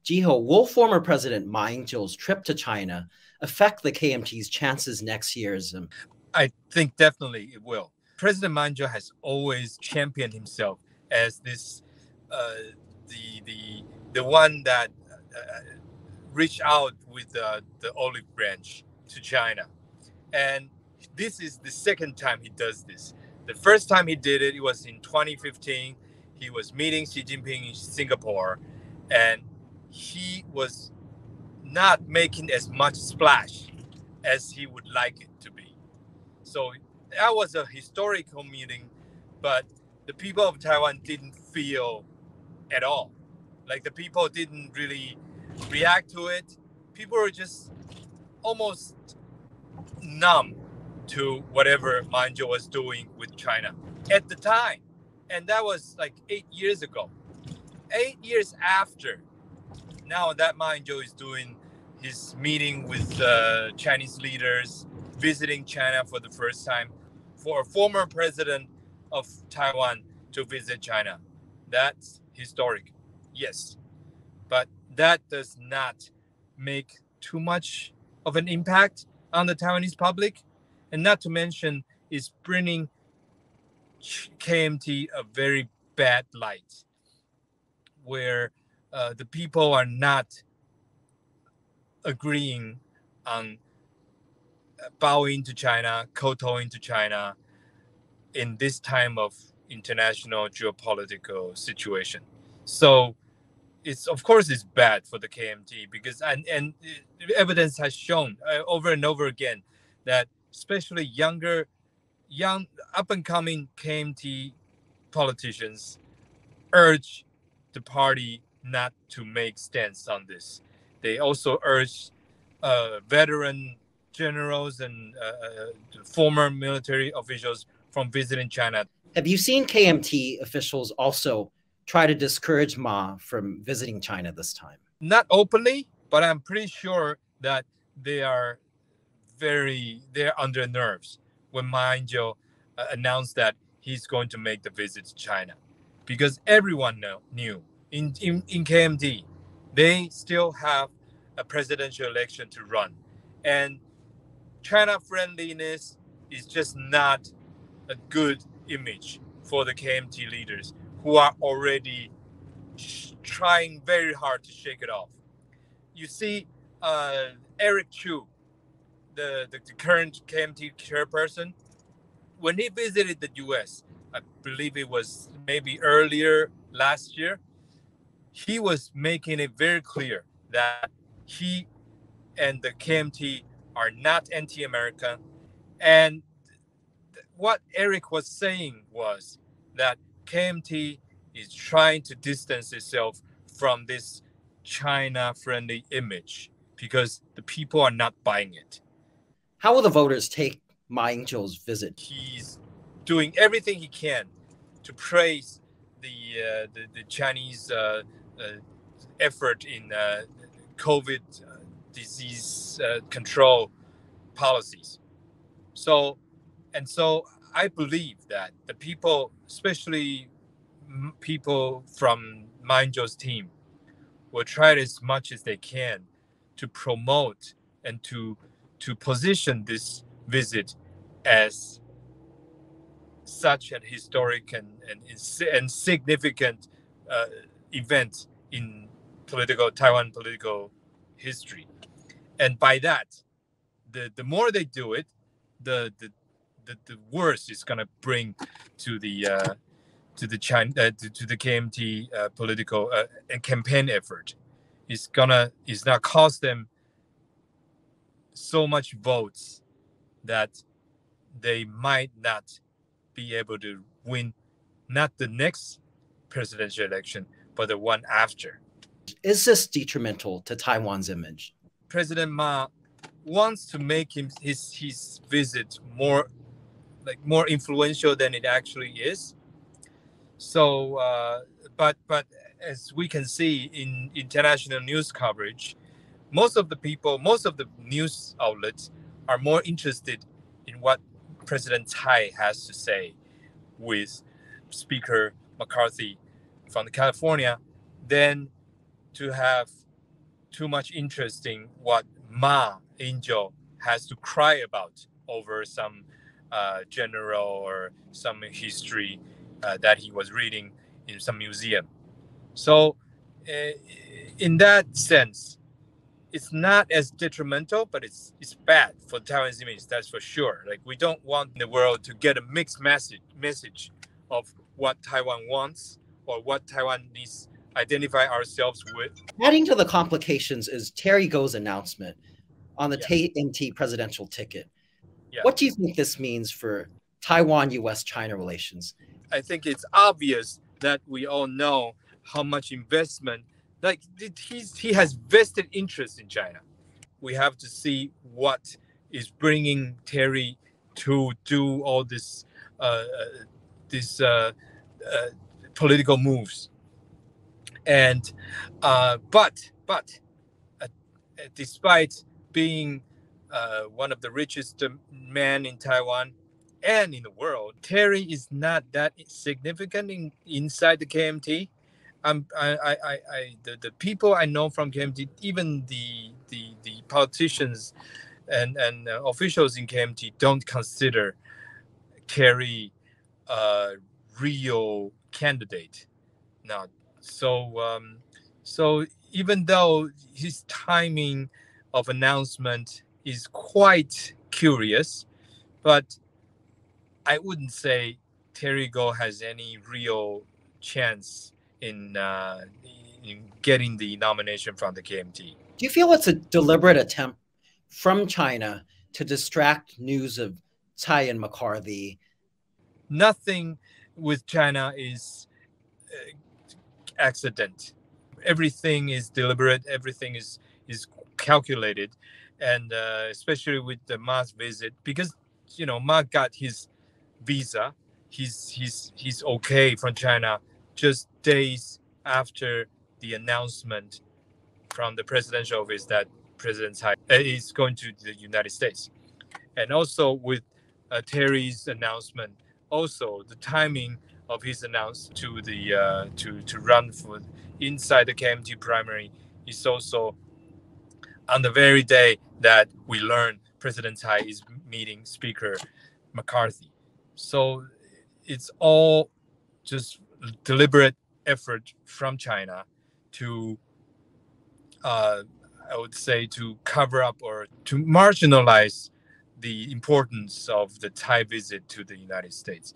Jiho, will former President Ma Ying-jeou's trip to China affect the KMT's chances next year's? I think definitely it will. President Ma Ying-jeou has always championed himself as this the one that reached out with the olive branch to China, and this is the second time he does this. The first time he did it, it was in 2015. He was meeting Xi Jinping in Singapore, and he was not making as much splash as he would like it to be. So that was a historical meeting, but the people of Taiwan didn't feel at all. Like the people didn't really react to it. People were just almost numb to whatever Ma Ying-jeou was doing with China at the time. And that was like 8 years ago. 8 years after, now that Ma Ying-jeou is doing his meeting with Chinese leaders, visiting China for the first time, for a former president of Taiwan to visit China. That's historic, yes. But that does not make too much of an impact on the Taiwanese public. And not to mention, it's bringing KMT a very bad light, where the people are not agreeing on bowing to China, kowtowing to China in this time of international geopolitical situation. So it's, of course, it's bad for the KMT because and evidence has shown over and over again that especially young up and coming KMT politicians urge the party not to make stance on this. They also urge veteran generals and former military officials from visiting China. Have you seen KMT officials also try to discourage Ma from visiting China this time? Not openly, but I'm pretty sure that they're under nerves when Ma Ying-jeou announced that he's going to make the visit to China, because everyone knew in KMT they still have a presidential election to run, and China friendliness is just not a good image for the KMT leaders who are already trying very hard to shake it off. You see, Eric Chu, the current KMT chairperson, when he visited the U.S., I believe it was maybe earlier last year, he was making it very clear that he and the KMT are not anti-American. And what Eric was saying was that KMT is trying to distance itself from this China-friendly image because the people are not buying it. How will the voters take Ma Ying-jeou's visit? He's doing everything he can to praise the Chinese effort in COVID disease control policies. So I believe that the people, especially people from Ma Ying-jeou's team, will try as much as they can to promote and to position this visit as such an historic and significant event in Taiwan political history. And by that, the more they do it, the worse it's gonna bring to the KMT political and campaign effort. It's not cost them so much votes that they might not be able to win not the next presidential election, but the one after. Is this detrimental to Taiwan's image? President Ma wants to make his visit more influential than it actually is. So, but as we can see in international news coverage, most of the news outlets are more interested in what President Tsai has to say with Speaker McCarthy from California than to have too much interest in what Ma Ying-jeou has to cry about over some general or some history that he was reading in some museum. So in that sense, it's not as detrimental, but it's bad for Taiwan's image, that's for sure. Like, we don't want the world to get a mixed message of what Taiwan wants or what Taiwan needs identify ourselves with. Adding to the complications is Terry Gou's announcement on the TMT presidential ticket. Yeah. What do you think this means for Taiwan-US-China relations? I think it's obvious that we all know how much investment, like, he has vested interest in China. We have to see what is bringing Terry to do all this political moves. And but despite being one of the richest men in Taiwan and in the world, Terry is not that significant inside the KMT. The people I know from KMT, even the politicians and officials in KMT don't consider Terry a real candidate now. So even though his timing of announcement is quite curious, but I wouldn't say Terry Gou has any real chance in getting the nomination from the KMT. Do you feel it's a deliberate attempt from China to distract news of Tsai and McCarthy? Nothing with China is accident. Everything is deliberate. Everything is calculated, and especially with the Ma's visit, because Ma got his visa, he's okay from China just days after the announcement from the presidential office that President Tsai is going to the United States. And also with Terry's announcement, also the timing of his announcement to the to run for inside the KMT primary is also on the very day that we learn President Tsai is meeting Speaker McCarthy. So it's all just deliberate effort from China to, I would say, to cover up or to marginalize the importance of the Tsai visit to the United States.